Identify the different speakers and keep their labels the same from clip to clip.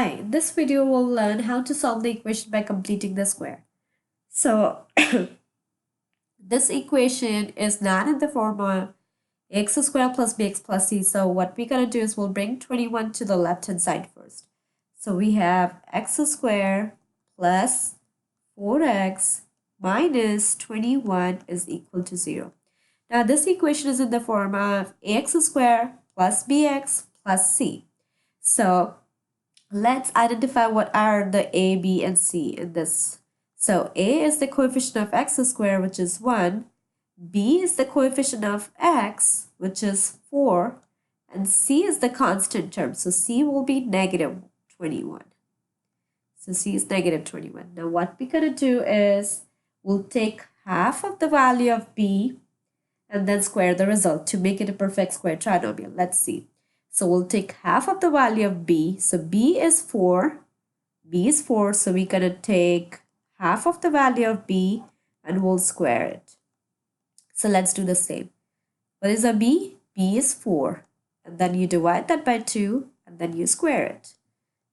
Speaker 1: Hi, in this video we'll learn how to solve the equation by completing the square. So this equation is not in the form of x squared plus bx plus c. So what we're going to do is we'll bring 21 to the left hand side first. So we have x squared plus 4x minus 21 is equal to 0. Now this equation is in the form of ax squared plus bx plus c. So let's identify what are the a, b, and c in this. So a is the coefficient of x squared, which is 1. B is the coefficient of x, which is 4. And c is the constant term. So c will be negative 21. So c is negative 21. Now what we're going to do is we'll take half of the value of b and then square the result to make it a perfect square trinomial. Let's see. So we'll take half of the value of b. So b is 4. B is 4. So we're going to take half of the value of b and we'll square it. So let's do the same. What is a b? B is 4. And then you divide that by 2 and then you square it.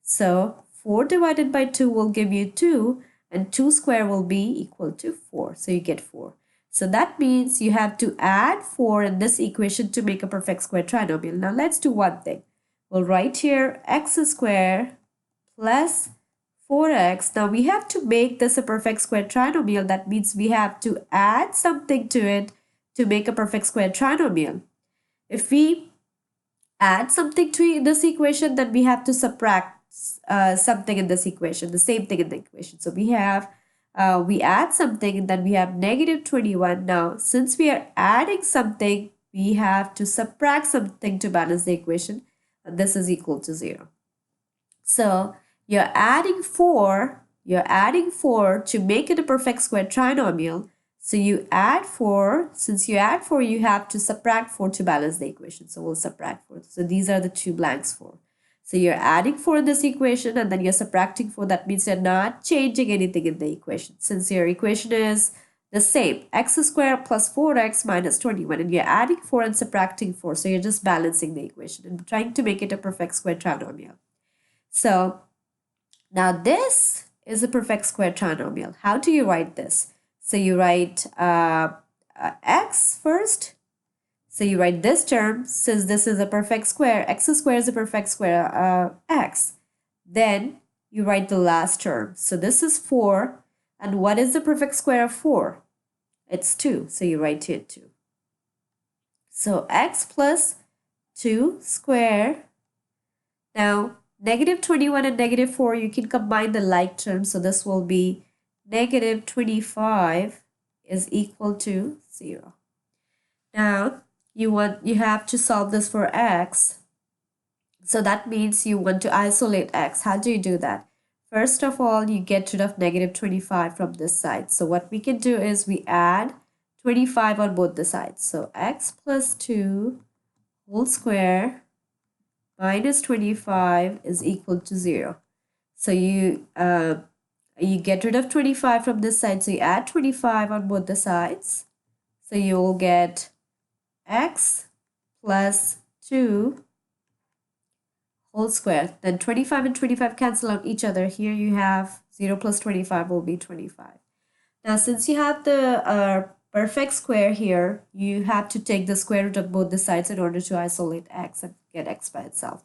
Speaker 1: So 4 divided by 2 will give you 2 and 2 square will be equal to 4. So you get 4. So that means you have to add 4 in this equation to make a perfect square trinomial. Now let's do one thing. We'll write here x squared plus 4x. Now we have to make this a perfect square trinomial. That means we have to add something to it to make a perfect square trinomial. If we add something to this equation, then we have to subtract something in this equation, the same thing in the equation. So we have we add something and then we have negative 21. Now, since we are adding something, we have to subtract something to balance the equation. And this is equal to 0. So you're adding 4 to make it a perfect square trinomial. So you add 4. Since you add 4, you have to subtract 4 to balance the equation. So we'll subtract 4. So these are the two blanks for. So you're adding 4 in this equation and then you're subtracting 4. That means you're not changing anything in the equation. Since your equation is the same, x squared plus 4x minus 21. And you're adding 4 and subtracting 4. So you're just balancing the equation and trying to make it a perfect square trinomial. So now this is a perfect square trinomial. How do you write this? So you write x first. So you write this term, since this is a perfect square, x squared is a perfect square x. Then you write the last term. So this is 4. And what is the perfect square of 4? It's 2. So you write here 2. So x plus 2 squared. Now, negative 21 and negative 4, you can combine the like terms. So this will be negative 25 is equal to 0. Now, you have to solve this for x. So that means you want to isolate x. How do you do that? First of all, you get rid of negative 25 from this side. So what we can do is we add 25 on both the sides. So x plus 2 whole square minus 25 is equal to 0. So you get rid of 25 from this side. So you add 25 on both the sides. So you will get x plus 2 whole square. Then 25 and 25 cancel out each other. Here you have 0 plus 25 will be 25. Now since you have the perfect square here, you have to take the square root of both the sides in order to isolate x and get x by itself.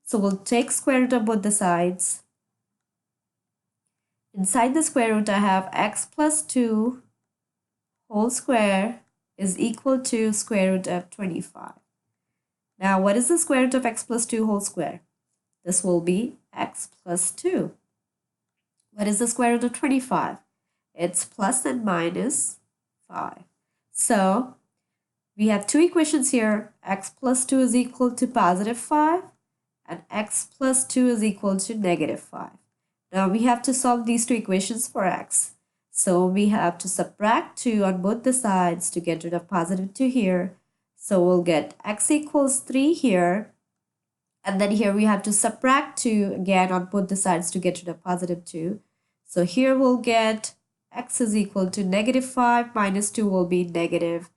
Speaker 1: So we'll take square root of both the sides. Inside the square root I have x plus 2 whole square is equal to square root of 25. Now, what is the square root of x plus 2 whole square? This will be x plus 2. What is the square root of 25? It's plus and minus 5. So, we have two equations here. X plus 2 is equal to positive 5 and x plus 2 is equal to negative 5. Now, we have to solve these two equations for x. So we have to subtract 2 on both the sides to get rid of positive 2 here. So we'll get x equals 3 here. And then here we have to subtract 2 again on both the sides to get rid of positive 2. So here we'll get x is equal to negative 5 minus 2 will be negative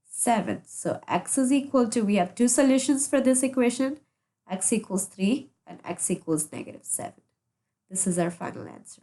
Speaker 1: 7. So x is equal to, we have two solutions for this equation. X equals 3 and x equals negative 7. This is our final answer.